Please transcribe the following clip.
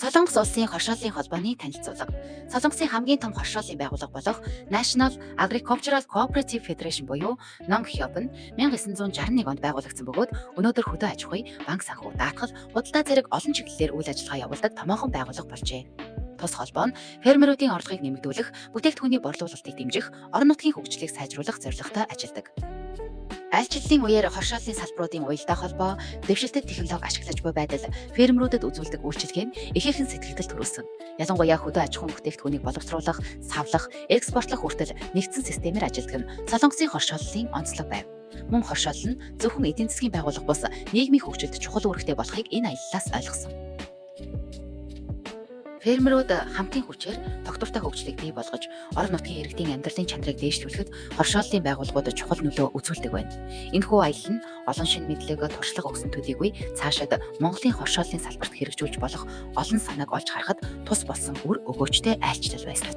Солонгос улсын хоршооллын холбооны танилцуулга. Солонгосын хамгийн том хоршооллын байгууллага болох National Agricultural Cooperative Federation буюу NONGHYOP нь 1961 онд байгуулагдсан бөгөөд өнөөдөр хөдөө аж ахуй, банк санхүү, даатгал, худалдаа зэрэг олон чиглэлээр үйл ажиллагаа явуулдаг томоохон байгууллага болжээ. Тус холбоо нь фермеруудын орлогыг нэмэгдүүлэх, бүтээгдэхүүний борлуулалтыг дэмжих, орон нутгийн хөгжлийг сайжруулах зорилготой ажилладаг. Айлчлалын үеэр хоршооллын салбаруудын уялдаа холбоо, дэвшилтэт технологи ашиглаж буй байдал фермерүүдэд үзүүлдэг үйлчилгээ нь ихээхэн сэтгэгдэл төрүүлсэн. Ялангуяа хөдөө аж ахуйн бүтээгдэхүүнийг боловсруулах, савлах, экспортлох хүртэл нэгдсэн системээр ажилладаг нь Солонгосын хоршооллын онцлог байв. Мөн хоршоолол нь зөвхөн эдийн засгийн байгууллага бус нийгмийн хөгжилд чухал үүрэгтэй болохыг энэ аяллаас ойлгосон. Фермерүүд хамтын хүчээр тогтвортой хөгжлийг бий болгож, орон нутгийн иргэдийн амьдралын чанарыг дээшлүүлэхэд хоршооллын байгууллагууд чухал нөлөө үзүүлдэг байна. Энэхүү аялал нь олон шинэ мэдлэг, туршлага өгсөн төдийгүй цаашид Монголын хоршооллын салбарт хэрэгжүүлж болох олон санааг олж харахад тус болсон үр өгөөчтэй айлчлал байсан.